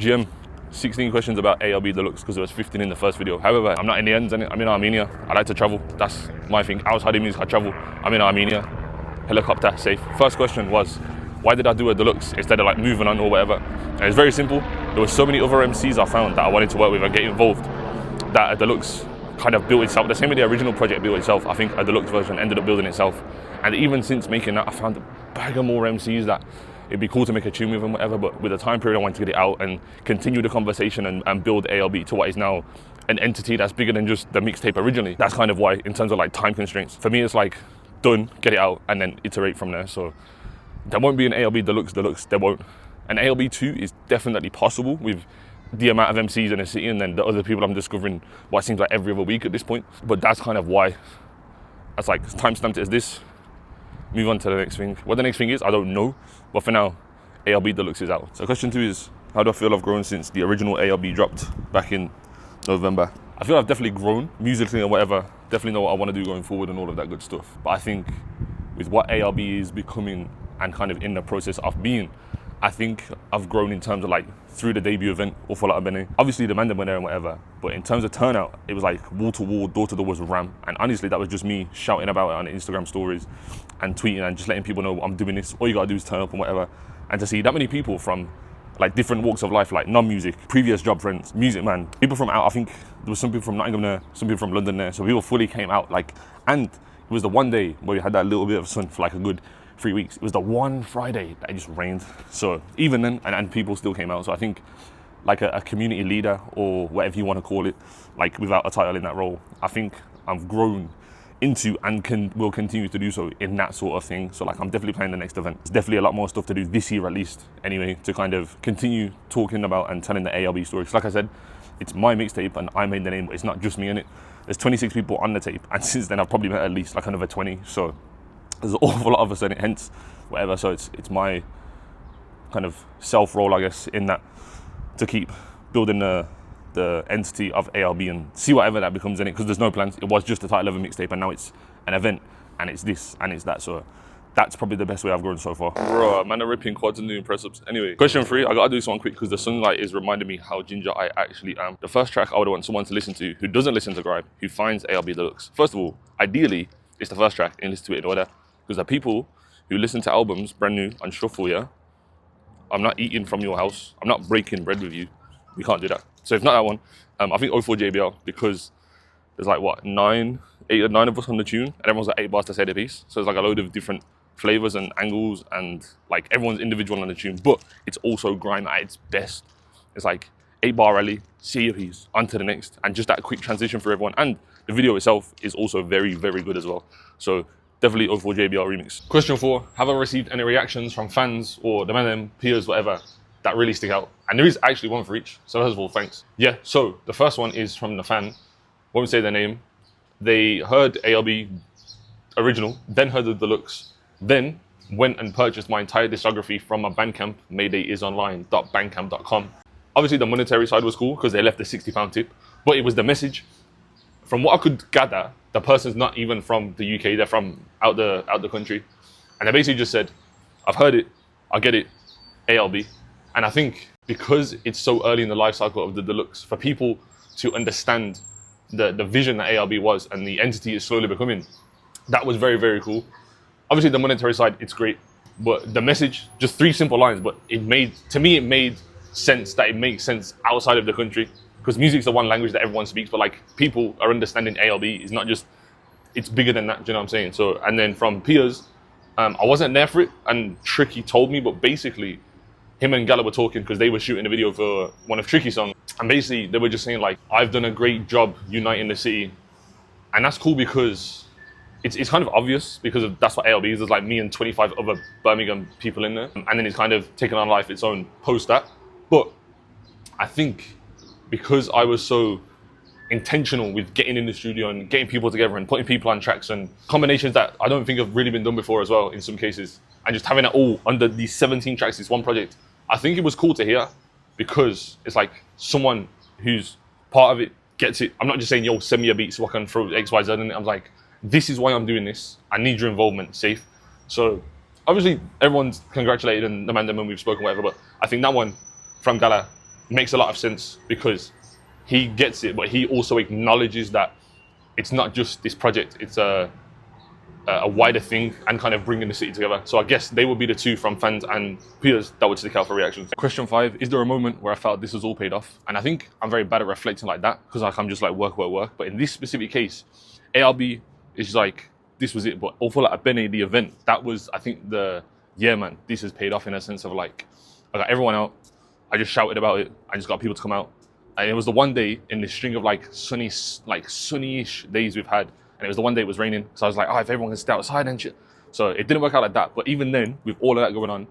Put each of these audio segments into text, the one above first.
GM, 16 questions about ALB Deluxe because there was 15 in the first video. However, I'm not in the ends, I'm in Armenia. I like to travel, that's my thing. Outside of music, I travel. I'm in Armenia, helicopter, safe. First question was, why did I do a deluxe instead of like moving on or whatever? And it's very simple. There were so many other MCs I found that I wanted to work with and get involved that a deluxe kind of built itself. The same way the original project built itself, I think a deluxe version ended up building itself. And even since making that, I found a bag of more MCs that it'd be cool to make a tune with and whatever, but with the time period I wanted to get it out and continue the conversation and build ALB to what is now an entity that's bigger than just the mixtape originally. That's kind of why, in terms of like time constraints. For me, it's like, done, get it out, and then iterate from there. So there won't be an ALB Deluxe, there won't. An ALB 2 is definitely possible with the amount of MCs in the city and then the other people I'm discovering what seems like every other week at this point. But that's kind of why, that's like timestamped as this. Move on to the next thing. What the next thing is, I don't know. But for now, ALB Deluxe is out. So question 2 is, how do I feel I've grown since the original ALB dropped back in November? I feel I've definitely grown musically and whatever. Definitely know what I want to do going forward and all of that good stuff. But I think with what ALB is becoming and kind of in the process of being, I think I've grown in terms of like through the debut event, Awful Lotta Birmingham. Obviously the Mandem went there and whatever, but in terms of turnout, it was like wall to wall, door to door was ram. And honestly, that was just me shouting about it on Instagram stories and tweeting and just letting people know I'm doing this. All you gotta do is turn up and whatever. And to see that many people from like different walks of life, like non-music, previous job friends, music man, people from out, I think there was some people from Nottingham there, some people from London there. So people fully came out like, and it was the one day where we had that little bit of sun for like a good 3 weeks. It was the one Friday that it just rained. So even then, and people still came out. So I think like a community leader or whatever you want to call it, like without a title in that role, I think I've grown into and will continue to do so in that sort of thing. So like I'm definitely planning the next event. There's definitely a lot more stuff to do this year at least anyway, to kind of continue talking about and telling the ALB story. Because like I said, it's my mixtape and I made the name, but it's not just me in it. There's 26 people on the tape, and since then I've probably met at least like another 20. So there's an awful lot of us in it, hence whatever. So it's my kind of self role, I guess, in that, to keep building the entity of ALB and see whatever that becomes in it, because there's no plans. It was just the title of a mixtape and now it's an event and it's this and it's that. So that's probably the best way I've grown so far. Bro, man, I'm ripping quads and doing press ups. Anyway, question 3, I gotta do this one quick because the sunlight is reminding me how ginger I actually am. The first track I would want someone to listen to who doesn't listen to Gripe, who finds ALB Deluxe. First of all, ideally, it's the first track and listen to it in order, because the people who listen to albums brand new on shuffle, yeah, I'm not eating from your house. I'm not breaking bread with you. We can't do that. So if not that one, I think 04 JBL, because there's like what, 8 or 9 of us on the tune and everyone's got 8 bars to say the piece. So there's like a load of different flavors and angles and like everyone's individual on the tune, but it's also grime at its best. It's like 8-bar rally, see your piece, on to the next, and just that quick transition for everyone. And the video itself is also very, very good as well. So definitely 04 JBL remix. Question 4, have I received any reactions from fans or the man, peers, whatever, that really stick out? And there is actually one for each. So first of all, thanks. Yeah, so the first one is from the fan. Won't say their name. They heard ALB original, then heard the deluxe, then went and purchased my entire discography from my Bandcamp, maydayisonline.bandcamp.com. Obviously the monetary side was cool because they left the £60 tip, but it was the message. From what I could gather, the person's not even from the UK, they're from out the country. And they basically just said, I've heard it, I get it, ALB. And I think because it's so early in the life cycle of the deluxe, for people to understand the vision that ALB was and the entity is slowly becoming, that was very, very cool. Obviously the monetary side, it's great, but the message, just 3 simple lines, but it made sense that it makes sense outside of the country, because music's the one language that everyone speaks, but like people are understanding ALB is not just, it's bigger than that, do you know what I'm saying? So, and then from peers, I wasn't there for it, and Tricky told me, but basically him and Gala were talking because they were shooting a video for one of Tricky's songs, and basically they were just saying like, I've done a great job uniting the city. And that's cool because it's kind of obvious, because that's what ALB is. There's like me and 25 other Birmingham people in there, and then it's kind of taken on life its own post that. But I think because I was so intentional with getting in the studio and getting people together and putting people on tracks and combinations that I don't think have really been done before as well in some cases, and just having it all under these 17 tracks, this one project, I think it was cool to hear, because it's like someone who's part of it gets it. I'm not just saying, yo, send me a beat so I can throw X, Y, Z in it. I'm like, this is why I'm doing this. I need your involvement, safe. So obviously everyone's congratulated and the man, we've spoken, whatever, but I think that one from Gala makes a lot of sense because he gets it, but he also acknowledges that it's not just this project, it's a wider thing and kind of bringing the city together. So I guess they would be the two from fans and peers that would stick out for reactions. Question 5, is there a moment where I felt this was all paid off? And I think I'm very bad at reflecting like that because like I'm just like work. But in this specific case, ALB is like, this was it. But Awful Lotta Birmingham, the event, that was, I think yeah, man, this has paid off in a sense of like, I got everyone out. I just shouted about it. I just got people to come out. And it was the one day in this string of like sunny-ish days we've had. And it was the one day it was raining. So I was like, oh, if everyone can stay outside and shit. So it didn't work out like that. But even then, with all of that going on,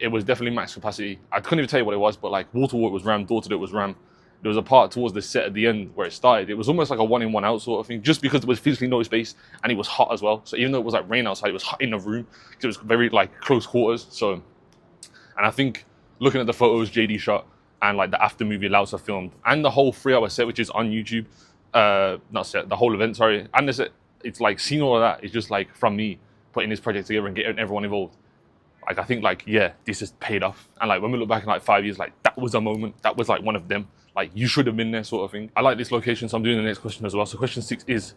it was definitely max capacity. I couldn't even tell you what it was, but like wall to wall it was rammed, door to door it was rammed. There was a part towards the set at the end where it started. It was almost like a 1 in 1 out sort of thing, just because there was physically no space and it was hot as well. So even though it was like rain outside, it was hot in the room because it was very like close quarters. So, and I think looking at the photos JD shot and like the after movie Lausa filmed and the whole 3-hour set, which is on YouTube, not set, the whole event, sorry, and it's like seeing all of that is just like from me putting this project together and getting everyone involved. Like I think like, yeah, this has paid off. And like when we look back in like 5 years, like that was a moment, that was like one of them. Like you should have been there sort of thing. I like this location, so I'm doing the next question as well. So question 6 is,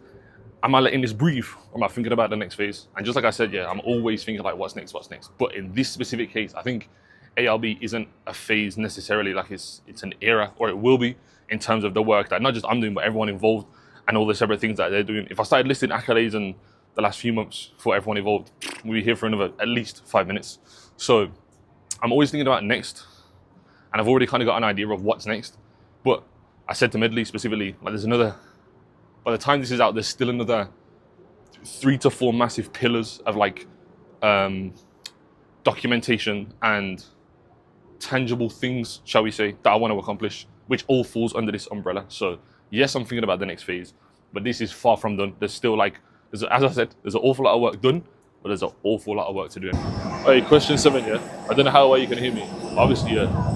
am I letting this breathe or am I thinking about the next phase? And just like I said, yeah, I'm always thinking like what's next. But in this specific case, I think ALB isn't a phase necessarily, like it's an era, or it will be in terms of the work that not just I'm doing, but everyone involved and all the separate things that they're doing. If I started listing accolades in the last few months for everyone involved, we'll be here for another at least 5 minutes. So I'm always thinking about next, and I've already kind of got an idea of what's next. But I said to Medley specifically, like there's another, by the time this is out, there's still another 3 to 4 massive pillars of like documentation and tangible things, shall we say, that I want to accomplish, which all falls under this umbrella. So yes, I'm thinking about the next phase, but this is far from done. There's still like, as I said, there's an awful lot of work done, but there's an awful lot of work to do. Hey, question 7, yeah? I don't know how well you can hear me. Obviously, yeah.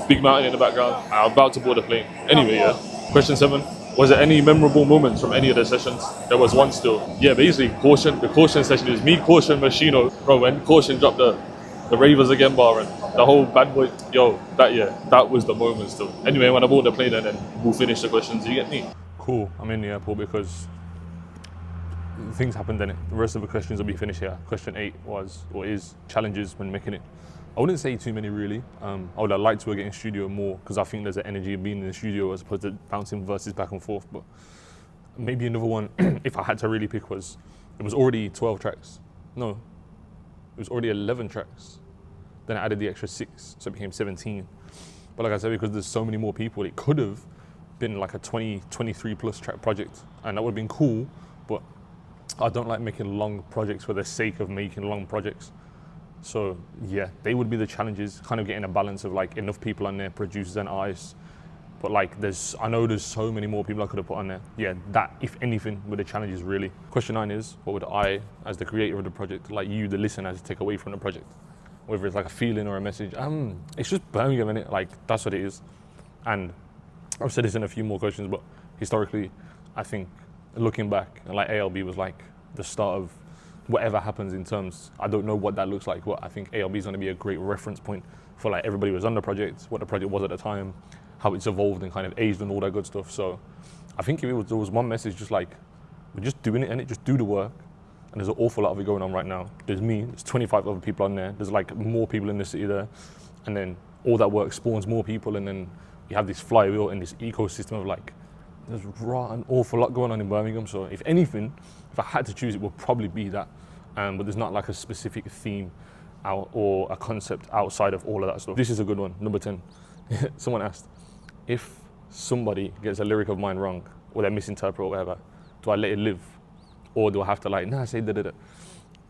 Big mountain in the background. I'm about to board a plane. Anyway, yeah. Question 7. Was there any memorable moments from any of the sessions? There was one still. Yeah, basically, Caution. The Caution session is me, Caution, Machino. Bro, when Caution dropped the Ravers Again bar and the whole bad boy, yo, that was the moment still. Anyway, when I board the plane, and then we'll finish the questions. You get me? Cool. I'm in the airport because things happened in it. The rest of the questions will be finished here. Question 8 was, or is, challenges when making it. I wouldn't say too many really. I would have liked to get in studio more because I think there's an energy of being in the studio as opposed to bouncing verses back and forth. But maybe another one, if I had to really pick, it was already 12 tracks. No, it was already 11 tracks. Then I added the extra 6, so it became 17. But like I said, because there's so many more people, it could have been like a 20, 23 plus track project. And that would have been cool, but I don't like making long projects for the sake of making long projects. So yeah, they would be the challenges, kind of getting a balance of like enough people on there, producers and artists. But like I know there's so many more people I could have put on there. Yeah, that, if anything, were the challenges really. Question 9 is, what would I, as the creator of the project, like you, the listener, take away from the project? Whether it's like a feeling or a message. It's just Birmingham, innit? Like, that's what it is. And I've said this in a few more questions, but historically, I think, looking back, like ALB was like the start of whatever happens in terms, I don't know what that looks like, but I think ALB is going to be a great reference point for like everybody who was on the project, what the project was at the time, how it's evolved and kind of aged and all that good stuff. So I think if there was one message, just like, we're just doing it, and just do the work. And there's an awful lot of it going on right now. There's me, there's 25 other people on there, there's like more people in the city there, and then all that work spawns more people, and then you have this flywheel and this ecosystem of like, there's an awful lot going on in Birmingham. So if anything, if I had to choose, it would probably be that. But there's not like a specific theme out or a concept outside of all of that stuff. This is a good one, number 10. Someone asked, if somebody gets a lyric of mine wrong, or they misinterpret or whatever, do I let it live? Or do I have to like, nah, say da-da-da?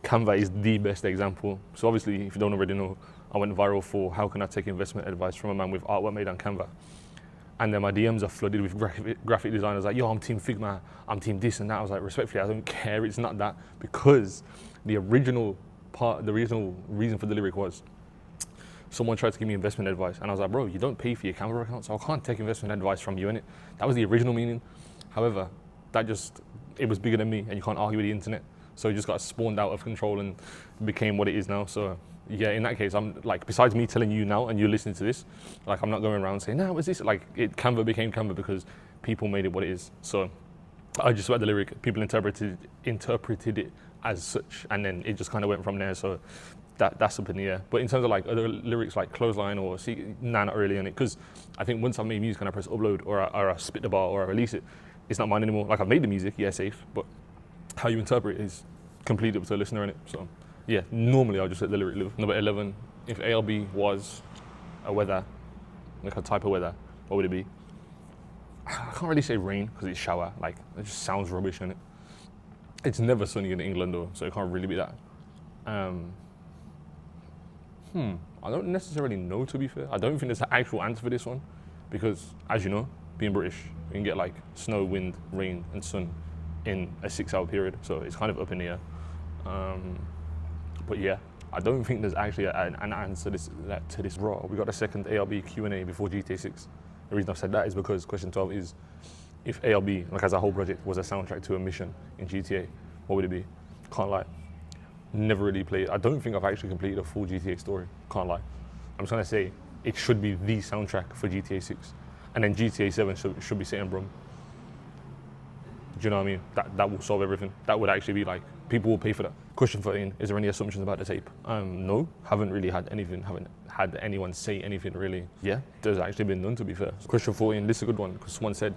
Canva is the best example. So obviously, if you don't already know, I went viral for how can I take investment advice from a man with artwork made on Canva. And then my DMs are flooded with graphic designers like, yo, I'm team Figma, I'm team this and that. I was like, respectfully, I don't care, it's not that. Because the original reason for the lyric was, someone tried to give me investment advice. And I was like, bro, you don't pay for your Canva account, so I can't take investment advice from you, innit? That was the original meaning. However, it was bigger than me, and you can't argue with the internet. So it just got spawned out of control and became what it is now. So yeah, in that case, I'm like, besides me telling you now and you listening to this, like I'm not going around saying, no, what's this? Like Canva became Canva because people made it what it is. So I just read the lyric, people interpreted it as such, and then it just kind of went from there. So that's up in the air. But in terms of like other lyrics like Clothesline or nah, not really on it, because I think once I've made music and I press upload or I spit the bar or I release it, it's not mine anymore. Like I've made the music, yeah, safe, but how you interpret it is completely up to the listener in it. So yeah, normally I'll just let the lyric live. Number 11, if ALB was a weather, like a type of weather, what would it be? I can't really say rain because it's shower, like it just sounds rubbish in it. It's never sunny in England though, so it can't really be that. I don't necessarily know, to be fair. I don't think there's an actual answer for this one because, as you know, being British, you can get like snow, wind, rain and sun in a 6-hour period, so it's kind of up in the air. But yeah, I don't think there's actually an answer to this raw. We got a second ALB Q&A before GTA 6. The reason I've said that is because question 12 is, if ALB, like as a whole project, was a soundtrack to a mission in GTA, what would it be? Can't lie. Never really played. I don't think I've actually completed a full GTA story. Can't lie. I'm just gonna say it should be the soundtrack for GTA 6, and then GTA 7 should be sitting Brum. Do you know what I mean? That will solve everything. That would actually be like, people will pay for that. Question 13, is there any assumptions about the tape? No, haven't really had anything, haven't had anyone say anything really. Yeah, there's actually been none, to be fair. Question 14, this is a good one, because someone said,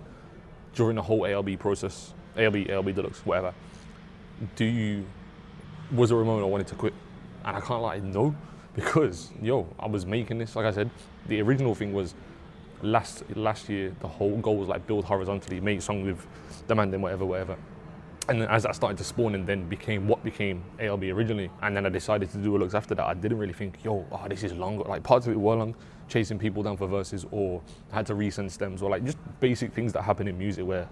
during the whole ALB process, ALB Deluxe, whatever, was there a moment I wanted to quit? And I can't lie, no, because I was making this, like I said, the original thing was last year, the whole goal was like build horizontally, make songs with the man, then whatever. And then as that started to spawn and then became what became ALB originally, and then I decided to do Deluxe after that, I didn't really think, this is long. Like parts of it were long, chasing people down for verses, or I had to resend stems, or like just basic things that happen in music where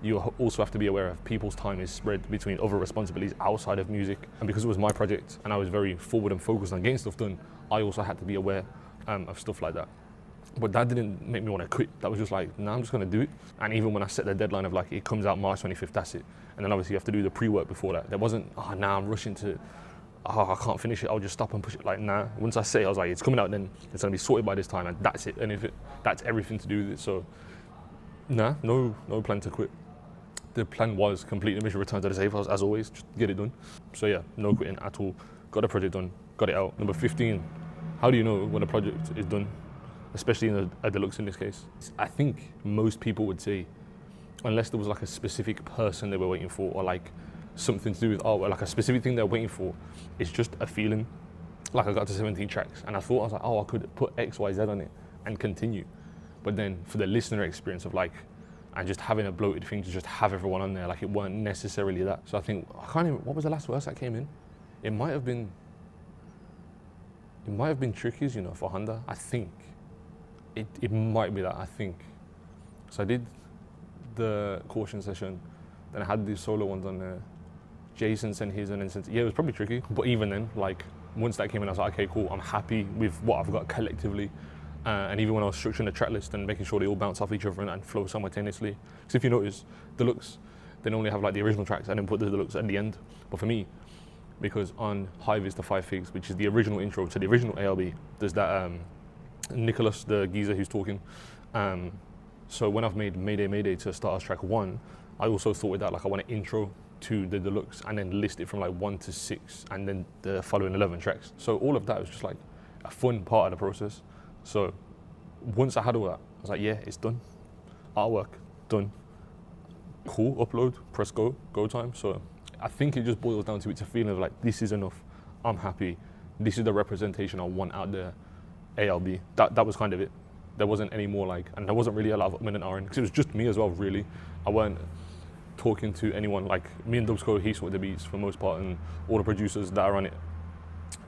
you also have to be aware of people's time is spread between other responsibilities outside of music. And because it was my project and I was very forward and focused on getting stuff done, I also had to be aware of stuff like that. But that didn't make me want to quit. That was just like, nah, I'm just going to do it. And even when I set the deadline of like, it comes out March 25th, that's it. And then obviously you have to do the pre-work before that. There wasn't, I'm rushing to, I can't finish it, I'll just stop and push it. Like, nah. Once I say, I was like, it's coming out then, it's going to be sorted by this time, and that's it. And that's everything to do with it. So, nah, no plan to quit. The plan was complete the mission, return to the safe house, as always, just get it done. So yeah, no quitting at all. Got the project done, got it out. Number 15, how do you know when a project is done? Especially in a deluxe in this case. I think most people would say, unless there was like a specific person they were waiting for, or like something to do with art, or like a specific thing they're waiting for, it's just a feeling. Like I got to 17 tracks and I thought, I was like, I could put X, Y, Z on it and continue. But then for the listener experience of like, and just having a bloated thing to just have everyone on there, like it weren't necessarily that. So I think, what was the last verse that came in? It might have been Tricky's, for Honda, I think. It might be that, I think. So I did the caution session, then I had these solo ones on there. Jason sent his, and then it was probably Tricky. But even then, like, once that came in, I was like, okay, cool, I'm happy with what I've got collectively. And even when I was structuring the track list and making sure they all bounce off each other and flow simultaneously. Because if you notice, Deluxe, they normally have like the original tracks and then put the Deluxe at the end. But for me, because on Hive is the 5 Figs, which is the original intro to the original ALB, there's that Nicholas, the geezer who's talking. So when I've made Mayday to start as track 1, I also thought with that, like I want an intro to the Deluxe and then list it from like 1 to 6 and then the following 11 tracks. So all of that was just like a fun part of the process. So once I had all that, I was like, yeah, it's done. Artwork, done. Cool, upload, press go time. So I think it just boils down to it's a feeling of like, this is enough, I'm happy. This is the representation I want out there, ALB. That was kind of it. There wasn't any more like, and there wasn't really a lot of Upman and Aaron, because it was just me as well, really. I weren't talking to anyone, like me and Dubsco, he sorted the beats for the most part, and all the producers that are on it.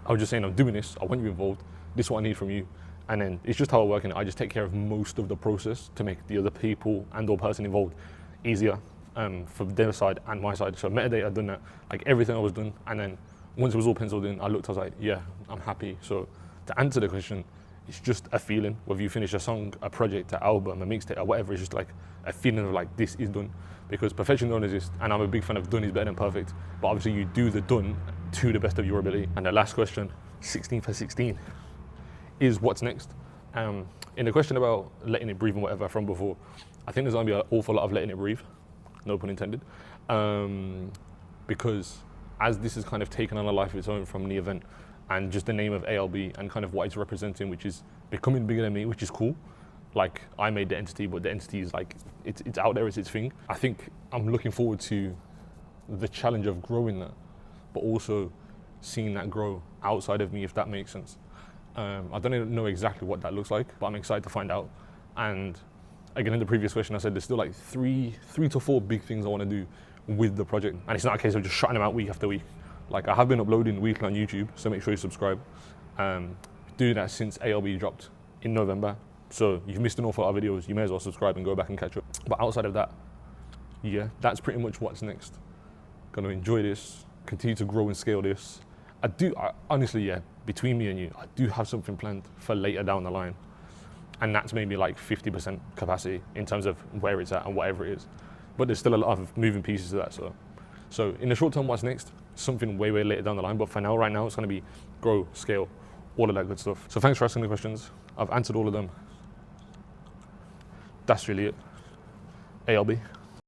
I was just saying, I'm doing this, I want you involved, this is what I need from you. And then it's just how I work in it. I just take care of most of the process to make the other people and or person involved easier for their side and my side. So metadata, I'd done that, like everything I was done. And then once it was all penciled in, I was like, yeah, I'm happy. So to answer the question, It's just a feeling, whether you finish a song, a project, an album, a mixtape, or whatever. It's just like a feeling of like, this is done. Because perfection don't exist, and I'm a big fan of done is better than perfect. But obviously you do the done to the best of your ability. And the last question, 16 for 16, is what's next? In the question about letting it breathe and whatever from before, I think there's gonna be an awful lot of letting it breathe, no pun intended. Because as this has kind of taken on a life of its own from the event, and just the name of ALB and kind of what it's representing, which is becoming bigger than me, which is cool. Like, I made the entity, but the entity is like, it's out there, it's its thing. I think I'm looking forward to the challenge of growing that, but also seeing that grow outside of me, if that makes sense. I don't even know exactly what that looks like, but I'm excited to find out. And again, in the previous question, I said there's still like three to four big things I want to do with the project. And it's not a case of just shutting them out week after week. Like, I have been uploading weekly on YouTube, so make sure you subscribe. Doing that since ALB dropped in November. So you've missed an awful lot of videos, you may as well subscribe and go back and catch up. But outside of that, yeah, that's pretty much what's next. Gonna enjoy this, continue to grow and scale this. I honestly, yeah, between me and you, I do have something planned for later down the line. And that's maybe like 50% capacity in terms of where it's at and whatever it is. But there's still a lot of moving pieces to that. So in the short term, what's next? Something way later down the line. But for now, right now, it's gonna be grow, scale, all of that good stuff. So thanks for asking the questions. I've answered all of them. That's really it. ALB.